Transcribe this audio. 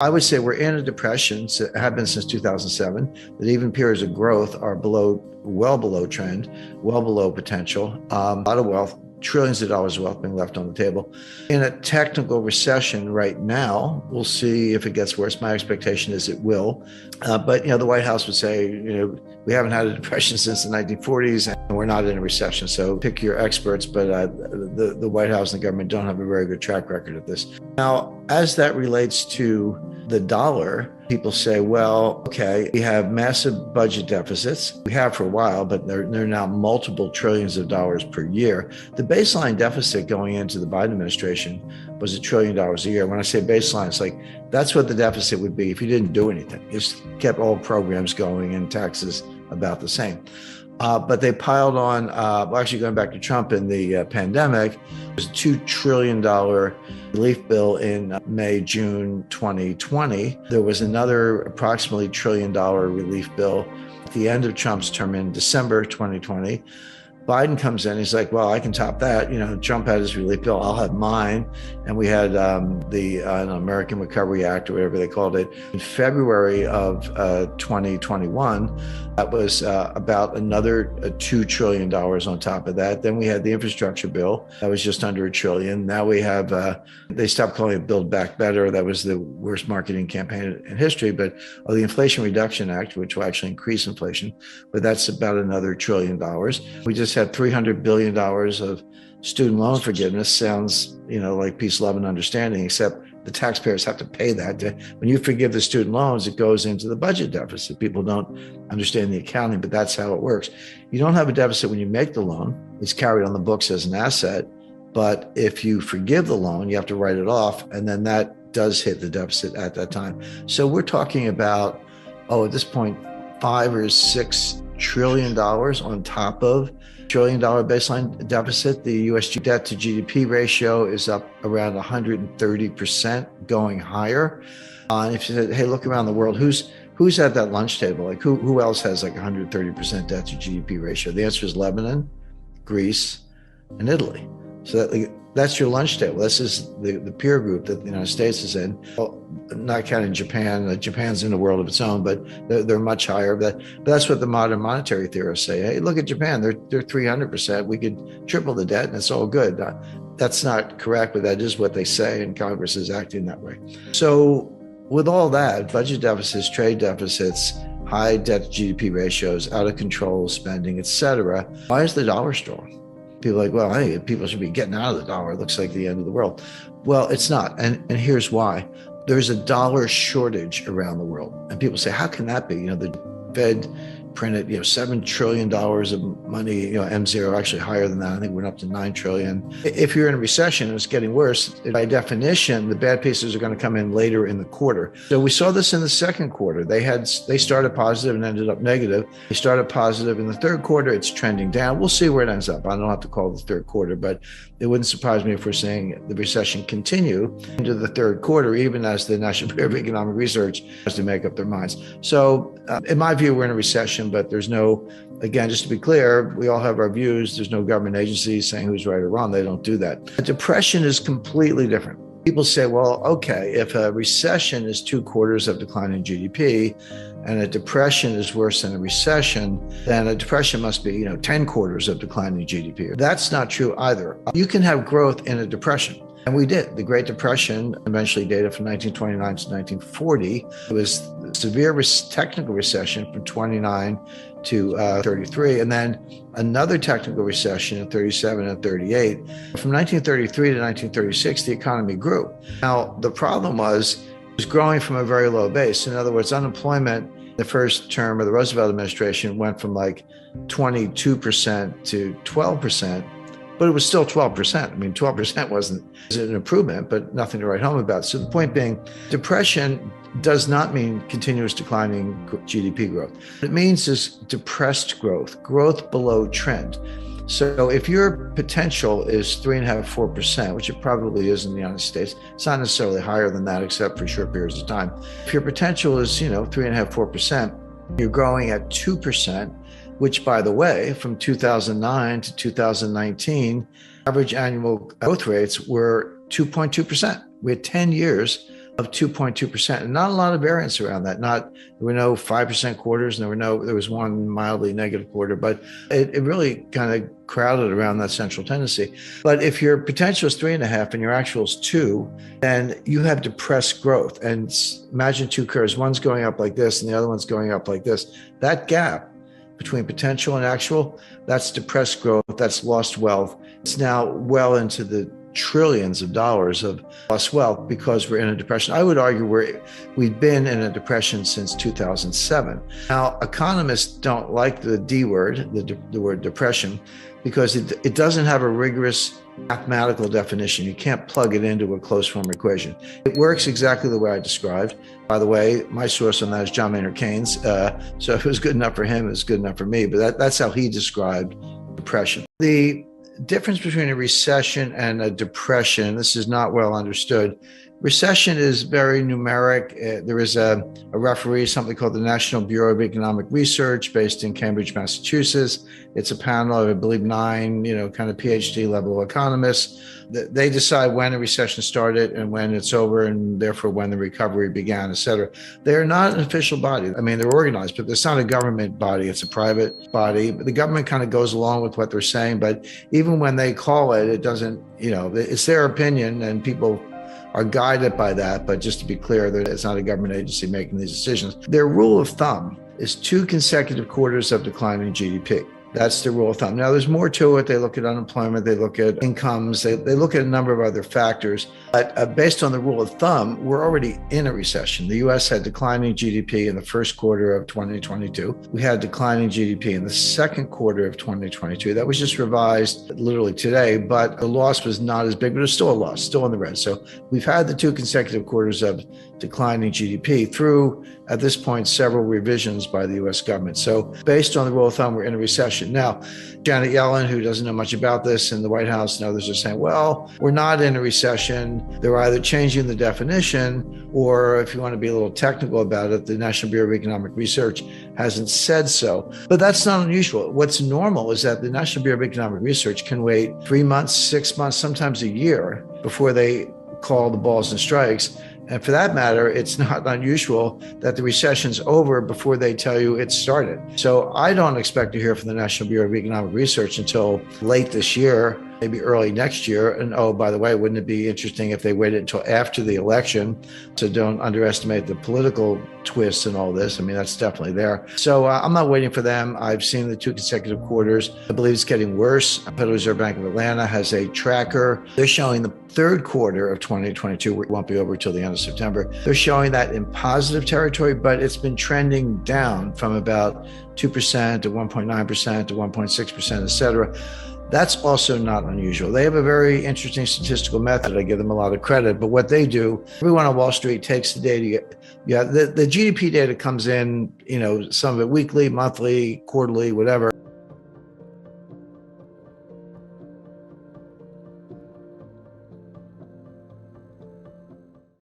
I would say we're in a depression, have been since 2007, that even periods of growth are well below trend, well below potential. A lot of wealth, trillions of dollars of wealth being left on the table. In a technical recession right now, we'll see if it gets worse. My expectation is it will. But the White House would say, we haven't had a depression since the 1940s and we're not in a recession. So pick your experts, but the White House and the government don't have a very good track record of this. Now, as that relates to the dollar, people say, well, okay, we have massive budget deficits. We have for a while, but they're now multiple trillions of dollars per year. The baseline deficit going into the Biden administration was $1 trillion a year. When I say baseline, it's like that's what the deficit would be if you didn't do anything. Just kept all programs going and taxes about the same. But they piled on, actually going back to Trump in the pandemic, it was a $2 trillion relief bill in May, June 2020. There was another approximately $1 trillion relief bill at the end of Trump's term in December 2020. Biden comes in, he's like, well, I can top that. Trump had his relief bill, I'll have mine. And we had the American Recovery Act, or whatever they called it, in February of 2021. That was about another $2 trillion on top of that. Then we had the infrastructure bill. That was just under $1 trillion. Now we have, they stopped calling it Build Back Better. That was the worst marketing campaign in history. But the Inflation Reduction Act, which will actually increase inflation, but that's about another $1 trillion. We just had $300 billion of student loan forgiveness. Sounds, like peace, love, and understanding, except the taxpayers have to pay that. When you forgive the student loans, it goes into the budget deficit. People don't understand the accounting, but that's how it works. You don't have a deficit when you make the loan. It's carried on the books as an asset. But if you forgive the loan, you have to write it off. And then that does hit the deficit at that time. So we're talking about, at this point, $5 or $6 trillion on top of $1 trillion baseline deficit. The U.S. debt to GDP ratio is up around 130%, going higher. And if you said, hey, look around the world, who's at that lunch table? Like who else has like 130% debt to GDP ratio? The answer is Lebanon, Greece, and Italy. So that's your lunch table. This is the peer group that the United States is in. Well, not counting Japan. Japan's in a world of its own, but they're much higher. But that's what the modern monetary theorists say. Hey, look at Japan. They're 300%. We could triple the debt, and it's all good. That's not correct, but that is what they say, and Congress is acting that way. So with all that, budget deficits, trade deficits, high debt to GDP ratios, out of control spending, et cetera, why is the dollar strong? People are like, well, hey, people should be getting out of the dollar. It looks like the end of the world. Well, it's not. And here's why. There's a dollar shortage around the world. And people say, how can that be? The Fed printed, $7 trillion of money, M0, actually higher than that. I think it went up to 9 trillion. If you're in a recession and it's getting worse, by definition, the bad pieces are going to come in later in the quarter. So we saw this in the second quarter. They started positive and ended up negative. They started positive in the third quarter. It's trending down. We'll see where it ends up. I don't have to call it the third quarter, but it wouldn't surprise me if we're seeing the recession continue into the third quarter, even as the National Bureau of Economic Research has to make up their minds. So in my view, we're in a recession, but there's no, again, just to be clear, we all have our views. There's no government agencies saying who's right or wrong. They don't do that. A depression is completely different. People say, well, okay, if a recession is 2 quarters of declining GDP and a depression is worse than a recession, then a depression must be, 10 quarters of declining GDP. That's not true either. You can have growth in a depression. And we did. The Great Depression eventually dated from 1929 to 1940. It was a severe technical recession from 29 to 33, and then another technical recession in 37 and 38. From 1933 to 1936, the economy grew. Now, the problem was it was growing from a very low base. In other words, unemployment, the first term of the Roosevelt administration, went from like 22% to 12%. But it was still 12%. I mean, 12% wasn't an improvement, but nothing to write home about. So the point being, depression does not mean continuous declining GDP growth. What it means is depressed growth below trend. So if your potential is 3.5%, 4%, which it probably is in the United States, it's not necessarily higher than that, except for short periods of time. If your potential is, 3.5%, 4%, you're growing at 2%, which, by the way, from 2009 to 2019, average annual growth rates were 2.2%. We had 10 years of 2.2%, and not a lot of variance around that. There were no 5% quarters, and there was one mildly negative quarter, but it really kind of crowded around that central tendency. But if your potential is 3.5 and your actual is 2, then you have depressed growth. And imagine two curves, one's going up like this and the other one's going up like this. That gap between potential and actual, that's depressed growth, that's lost wealth. It's now well into the trillions of dollars of lost wealth because we're in a depression. I would argue we've been in a depression since 2007. Now, economists don't like the D word, the word depression, because it doesn't have a rigorous mathematical definition. You can't plug it into a closed form equation. It works exactly the way I described. By the way, my source on that is John Maynard Keynes. So if it was good enough for him, it was good enough for me. But that's how he described depression. The difference between a recession and a depression, this is not well understood. Recession is very numeric. There is a referee, something called the National Bureau of Economic Research, based in Cambridge, Massachusetts. It's a panel of, I believe, 9, kind of PhD level economists. They decide when a recession started and when it's over, and therefore when the recovery began, et cetera. They're not an official body. I mean, they're organized, but it's not a government body. It's a private body. The government kind of goes along with what they're saying, but even when they call it, it doesn't, it's their opinion, and people are guided by that. But just to be clear, that it's not a government agency making these decisions. Their rule of thumb is 2 consecutive quarters of declining GDP. That's the rule of thumb. Now, there's more to it. They look at unemployment, they look at incomes, they look at a number of other factors. But based on the rule of thumb, we're already in a recession. The U.S. had declining GDP in the first quarter of 2022. We had declining GDP in the second quarter of 2022. That was just revised literally today, but the loss was not as big, but it's still a loss, still in the red. So we've had the 2 consecutive quarters of declining GDP through, at this point, several revisions by the U.S. government. So based on the rule of thumb, we're in a recession. Now, Janet Yellen, who doesn't know much about this, in the White House and others are saying, well, we're not in a recession. They're either changing the definition, or if you want to be a little technical about it, the National Bureau of Economic Research hasn't said so. But that's not unusual. What's normal is that the National Bureau of Economic Research can wait 3 months, 6 months, sometimes a year before they call the balls and strikes. And for that matter, it's not unusual that the recession's over before they tell you it started. So I don't expect to hear from the National Bureau of Economic Research until late this year, maybe early next year. And oh, by the way, wouldn't it be interesting if they waited until after the election? So don't underestimate the political twists and all this. I mean, that's definitely there. So I'm not waiting for them. I've seen the 2 consecutive quarters. I believe it's getting worse. Federal Reserve Bank of Atlanta has a tracker. They're showing the third quarter of 2022, it won't be over till the end of September. They're showing that in positive territory, but it's been trending down from about 2% to 1.9% to 1.6%, et cetera. That's also not unusual. They have a very interesting statistical method. I give them a lot of credit, but what they do, everyone on Wall Street takes the data. The GDP data comes in, some of it weekly, monthly, quarterly, whatever.